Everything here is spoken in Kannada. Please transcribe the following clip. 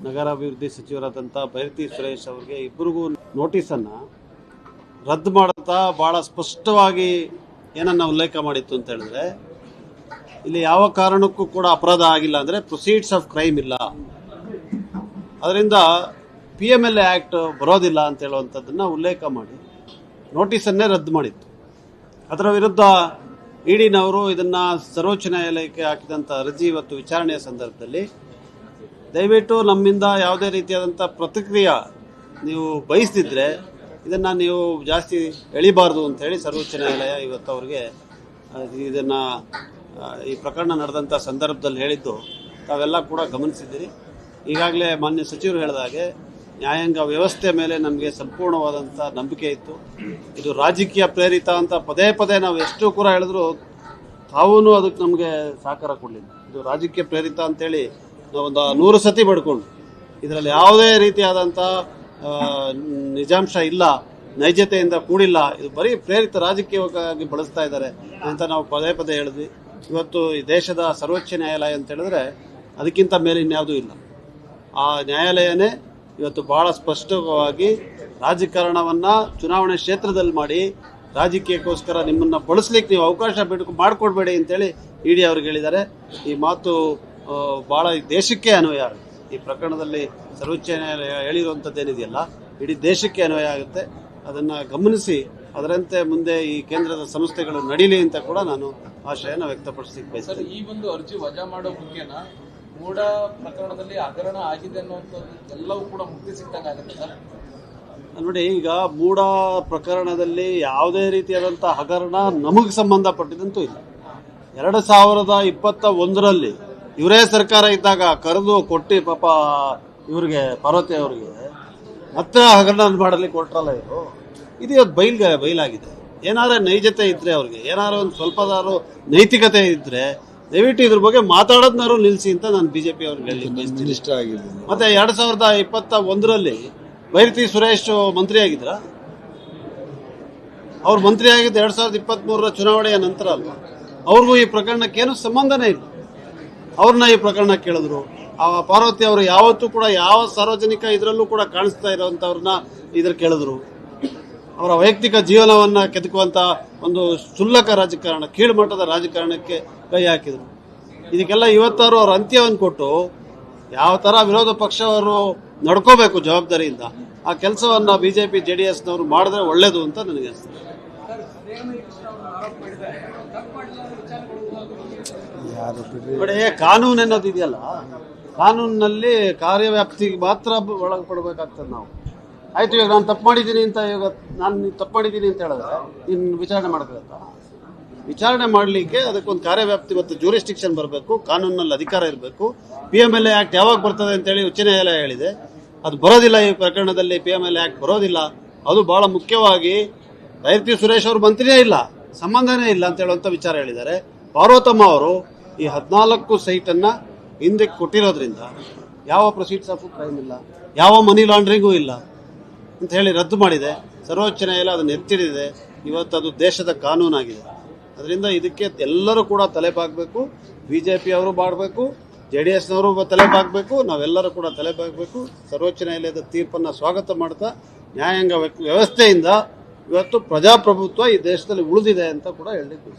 ನಗರಾಭಿವೃದ್ಧಿ ಸಚಿವರಾದಂಥ ಬೈರತಿ ಸುರೇಶ್ ಅವರಿಗೆ ಇಬ್ಬರಿಗೂ ನೋಟಿಸನ್ನು ರದ್ದು ಮಾಡುತ್ತಾ ಭಾಳ ಸ್ಪಷ್ಟವಾಗಿ ಏನನ್ನ ಉಲ್ಲೇಖ ಮಾಡಿತ್ತು ಅಂತ ಹೇಳಿದ್ರೆ, ಇಲ್ಲಿ ಯಾವ ಕಾರಣಕ್ಕೂ ಕೂಡ ಅಪರಾಧ ಆಗಿಲ್ಲ ಅಂದರೆ ಪ್ರೊಸೀಡ್ಸ್ ಆಫ್ ಕ್ರೈಮ್ ಇಲ್ಲ, ಅದರಿಂದ PMLA ಆ್ಯಕ್ಟ್ ಬರೋದಿಲ್ಲ ಅಂತ ಹೇಳುವಂಥದ್ದನ್ನು ಉಲ್ಲೇಖ ಮಾಡಿ ನೋಟಿಸನ್ನೇ ರದ್ದು ಮಾಡಿತ್ತು. ಅದರ ವಿರುದ್ಧ ಇಡಿನವರು ಇದನ್ನು ಸರ್ವೋಚ್ಚ ನ್ಯಾಯಾಲಯಕ್ಕೆ ಹಾಕಿದಂಥ ಅರ್ಜಿ ಇವತ್ತು ವಿಚಾರಣೆಯ ಸಂದರ್ಭದಲ್ಲಿ ದಯವಿಟ್ಟು ನಮ್ಮಿಂದ ಯಾವುದೇ ರೀತಿಯಾದಂಥ ಪ್ರತಿಕ್ರಿಯೆ ನೀವು ಬಯಸ್ತಿದ್ರೆ ಇದನ್ನು ನೀವು ಜಾಸ್ತಿ ಎಳಿಬಾರ್ದು ಅಂತ ಹೇಳಿ ಸರ್ವೋಚ್ಚ ನ್ಯಾಯಾಲಯ ಇವತ್ತು ಅವ್ರಿಗೆ ಇದನ್ನು ಈ ಪ್ರಕರಣ ನಡೆದಂಥ ಸಂದರ್ಭದಲ್ಲಿ ಹೇಳಿದ್ದು ತಾವೆಲ್ಲ ಕೂಡ ಗಮನಿಸಿದ್ದೀರಿ. ಈಗಾಗಲೇ ಮಾನ್ಯ ಸಚಿವರು ಹೇಳಿದ ಹಾಗೆ ನ್ಯಾಯಾಂಗ ವ್ಯವಸ್ಥೆ ಮೇಲೆ ನಮಗೆ ಸಂಪೂರ್ಣವಾದಂಥ ನಂಬಿಕೆ ಇತ್ತು. ಇದು ರಾಜಕೀಯ ಪ್ರೇರಿತ ಅಂತ ಪದೇ ಪದೇ ನಾವು ಎಷ್ಟು ಕೂಡ ಹೇಳಿದ್ರು ತಾವೂ ಅದಕ್ಕೆ ನಮಗೆ ಸಹಕಾರ ಕೊಡಲಿಲ್ಲ. ಇದು ರಾಜಕೀಯ ಪ್ರೇರಿತ ಅಂತೇಳಿ ನಾವೊಂದು 100 ಸತಿ ಬಡ್ಕೊಂಡು ಇದರಲ್ಲಿ ಯಾವುದೇ ರೀತಿಯಾದಂಥ ನಿಜಾಂಶ ಇಲ್ಲ, ನೈಜತೆಯಿಂದ ಕೂಡಿಲ್ಲ, ಇದು ಬರೀ ಪ್ರೇರಿತ ರಾಜಕೀಯವಾಗಿ ಬಳಸ್ತಾ ಇದ್ದಾರೆ ಅಂತ ನಾವು ಪದೇ ಪದೇ ಹೇಳಿದ್ವಿ. ಇವತ್ತು ಈ ದೇಶದ ಸರ್ವೋಚ್ಚ ನ್ಯಾಯಾಲಯ ಅಂತ ಹೇಳಿದ್ರೆ ಅದಕ್ಕಿಂತ ಮೇಲೆ ಇನ್ಯಾವುದೂ ಇಲ್ಲ. ಆ ನ್ಯಾಯಾಲಯನೇ ಇವತ್ತು ಬಹಳ ಸ್ಪಷ್ಟವಾಗಿ ರಾಜಕಾರಣವನ್ನು ಚುನಾವಣೆ ಕ್ಷೇತ್ರದಲ್ಲಿ ಮಾಡಿ ರಾಜಕೀಯಕ್ಕೋಸ್ಕರ ನಿಮ್ಮನ್ನು ಬಳಸಲಿಕ್ಕೆ ನೀವು ಅವಕಾಶ ಮಾಡಿಕೊಡ್ಬೇಡಿ ಅಂತೇಳಿ ಇಡಿ ಅವ್ರಿಗೆ ಹೇಳಿದ್ದಾರೆ. ಈ ಮಾತು ಭಾಳ ದೇಶಕ್ಕೆ ಅನ್ವಯ ಆಗುತ್ತೆ. ಈ ಪ್ರಕರಣದಲ್ಲಿ ಸರ್ವೋಚ್ಚ ನ್ಯಾಯಾಲಯ ಹೇಳಿರುವಂಥದ್ದೇನಿದೆಯಲ್ಲ ಇಡೀ ದೇಶಕ್ಕೆ ಅನ್ವಯ ಆಗುತ್ತೆ. ಅದನ್ನು ಗಮನಿಸಿ ಅದರಂತೆ ಮುಂದೆ ಈ ಕೇಂದ್ರದ ಸಂಸ್ಥೆಗಳು ನಡೀಲಿ ಅಂತ ಕೂಡ ನಾನು ಆಶಯನ ವ್ಯಕ್ತಪಡಿಸಲಿಕ್ಕೆ ಬಯಸ್ತೇನೆ. ಈ ಒಂದು ಅರ್ಜಿ ವಜಾ ಮಾಡೋ ಮುಖ್ಯನ ಮೂಡ ಪ್ರಕರಣದಲ್ಲಿ ಹಗರಣ ಆಗಿದೆ ಅನ್ನುವಂಥದ್ದು ಎಲ್ಲವೂ ಕೂಡ ಮುಕ್ತಿ ಸಿಕ್ಕಾಗುತ್ತೆ ಸರ್. ನೋಡಿ, ಈಗ ಮೂಡ ಪ್ರಕರಣದಲ್ಲಿ ಯಾವುದೇ ರೀತಿಯಾದಂಥ ಹಗರಣ ನಮಗೆ ಸಂಬಂಧಪಟ್ಟಿದಂತೂ ಇಲ್ಲ. 2021ರಲ್ಲಿ ಇವರೇ ಸರ್ಕಾರ ಇದ್ದಾಗ ಕರೆದು ಕೊಟ್ಟು ಪಾಪ ಇವ್ರಿಗೆ ಪಾರ್ವತಿ ಅವರಿಗೆ ಮತ್ತೆ ಹಗರಣ ಮಾಡಲಿಕ್ಕೆ ಕೊಟ್ರಲ್ಲ ಇವರು. ಇದು ಇವತ್ತು ಬಯಲಾಗಿದೆ. ಏನಾರ ನೈಜತೆ ಇದ್ರೆ ಅವ್ರಿಗೆ ಏನಾರ ಒಂದು ಸ್ವಲ್ಪದಾರು ನೈತಿಕತೆ ಇದ್ರೆ ದಯವಿಟ್ಟು ಇದ್ರ ಬಗ್ಗೆ ಮಾತಾಡೋದನ್ನಾರು ನಿಲ್ಲಿಸಿ ಅಂತ ನಾನು BJP ಅವ್ರಿಗೆ ಹೇಳಿ ಇಷ್ಟ ಆಗಿದೆ. ಮತ್ತೆ 2021ರಲ್ಲಿ ಬೈರತಿ ಸುರೇಶ್ ಮಂತ್ರಿ ಆಗಿದ್ರ? ಅವ್ರು ಮಂತ್ರಿ ಆಗಿದ್ದು 2023ರ ಚುನಾವಣೆಯ ನಂತರ ಅಲ್ವಾ? ಅವ್ರಿಗೂ ಈ ಪ್ರಕರಣಕ್ಕೇನು ಸಂಬಂಧನೇ ಇಲ್ಲ. ಅವ್ರನ್ನ ಈ ಪ್ರಕರಣ ಕೇಳಿದ್ರು. ಆ ಪಾರ್ವತಿ ಅವರು ಯಾವತ್ತೂ ಕೂಡ ಯಾವ ಸಾರ್ವಜನಿಕ ಇದರಲ್ಲೂ ಕೂಡ ಕಾಣಿಸ್ತಾ ಇರೋವಂಥವ್ರನ್ನ ಇದ್ರ ಕೇಳಿದ್ರು. ಅವರ ವೈಯಕ್ತಿಕ ಜೀವನವನ್ನು ಕೆದಕುವಂಥ ಒಂದು ಕ್ಷುಲ್ಲಕ ರಾಜಕಾರಣ, ಕೀಳುಮಟ್ಟದ ರಾಜಕಾರಣಕ್ಕೆ ಕೈ ಹಾಕಿದರು. ಇದಕ್ಕೆಲ್ಲ ಇವತ್ತಾರು ಅವ್ರ ಅಂತ್ಯವನ್ನು ಕೊಟ್ಟು ಯಾವ ಥರ ವಿರೋಧ ಪಕ್ಷವರು ನಡ್ಕೋಬೇಕು ಜವಾಬ್ದಾರಿಯಿಂದ ಆ ಕೆಲಸವನ್ನು BJP JDSನವರು ಮಾಡಿದ್ರೆ ಒಳ್ಳೇದು ಅಂತ ನನಗೆ ಅನಿಸ್ತದೆ. ನೋಡಿ, ಕಾನೂನು ಅನ್ನೋದು ಇದೆಯಲ್ಲ, ಕಾನೂನಿನಲ್ಲಿ ಕಾರ್ಯವ್ಯಾಪ್ತಿಗೆ ಮಾತ್ರ ಒಳಪಡಬೇಕಾಗ್ತದೆ ನಾವು. ಆಯ್ತು, ಇವಾಗ ನಾನು ತಪ್ಪು ಮಾಡಿದ್ದೀನಿ ಅಂತ ಹೇಳಿದ್ರೆ ಇನ್ನು ವಿಚಾರಣೆ ಮಾಡ್ಕೊಳತ್ತ? ವಿಚಾರಣೆ ಮಾಡಲಿಕ್ಕೆ ಅದಕ್ಕೊಂದು ಕಾರ್ಯವ್ಯಾಪ್ತಿ ಮತ್ತು ಜ್ಯೂರಿಸ್ಟಿಕ್ಷನ್ ಬರಬೇಕು, ಕಾನೂನಲ್ಲಿ ಅಧಿಕಾರ ಇರಬೇಕು. PMLA ಆ್ಯಕ್ಟ್ ಯಾವಾಗ ಬರ್ತದೆ ಅಂತೇಳಿ ಉಚ್ಚ ನ್ಯಾಯಾಲಯ ಹೇಳಿದೆ. ಅದು ಬರೋದಿಲ್ಲ. ಈ ಪ್ರಕರಣದಲ್ಲಿ PMLA ಆ್ಯಕ್ಟ್ ಬರೋದಿಲ್ಲ. ಅದು ಬಹಳ ಮುಖ್ಯವಾಗಿ ಬೈರತಿ ಸುರೇಶ್ ಅವರು ಮಂತ್ರಿಯೇ ಇಲ್ಲ, ಸಂಬಂಧನೇ ಇಲ್ಲ ಅಂತ ಹೇಳುವಂಥ ವಿಚಾರ ಹೇಳಿದ್ದಾರೆ. ಪಾರ್ವತಮ್ಮ ಅವರು ಈ 14 ಸೈಟನ್ನು ಹಿಂದಕ್ಕೆ ಕೊಟ್ಟಿರೋದ್ರಿಂದ ಯಾವ ಪ್ರೊಸೀಡ್ಸ್ ಆಫ್ ಕ್ರೈಮ್ ಇಲ್ಲ, ಯಾವ ಮನಿ ಲಾಂಡ್ರಿಂಗೂ ಇಲ್ಲ ಅಂತ ಹೇಳಿ ರದ್ದು ಮಾಡಿದೆ. ಸರ್ವೋಚ್ಚ ನ್ಯಾಯಾಲಯ ಅದನ್ನು ಎತ್ತಿಡಿದೆ. ಇವತ್ತು ಅದು ದೇಶದ ಕಾನೂನಾಗಿದೆ. ಅದರಿಂದ ಇದಕ್ಕೆ ಎಲ್ಲರೂ ಕೂಡ ತಲೆ ಬಾಗಬೇಕು. BJP ಅವರು ಮಾಡಬೇಕು, JDSನವರು ತಲೆ ಬಾಗಬೇಕು, ನಾವೆಲ್ಲರೂ ಕೂಡ ತಲೆ ಬಾಗಬೇಕು. ಸರ್ವೋಚ್ಚ ನ್ಯಾಯಾಲಯದ ತೀರ್ಪನ್ನು ಸ್ವಾಗತ ಮಾಡ್ತಾ ನ್ಯಾಯಾಂಗ ವ್ಯವಸ್ಥೆಯಿಂದ ಇವತ್ತು ಪ್ರಜಾಪ್ರಭುತ್ವ ಈ ದೇಶದಲ್ಲಿ ಉಳಿದಿದೆ ಅಂತ ಕೂಡ ಹೇಳಲಿಕ್ಕೆ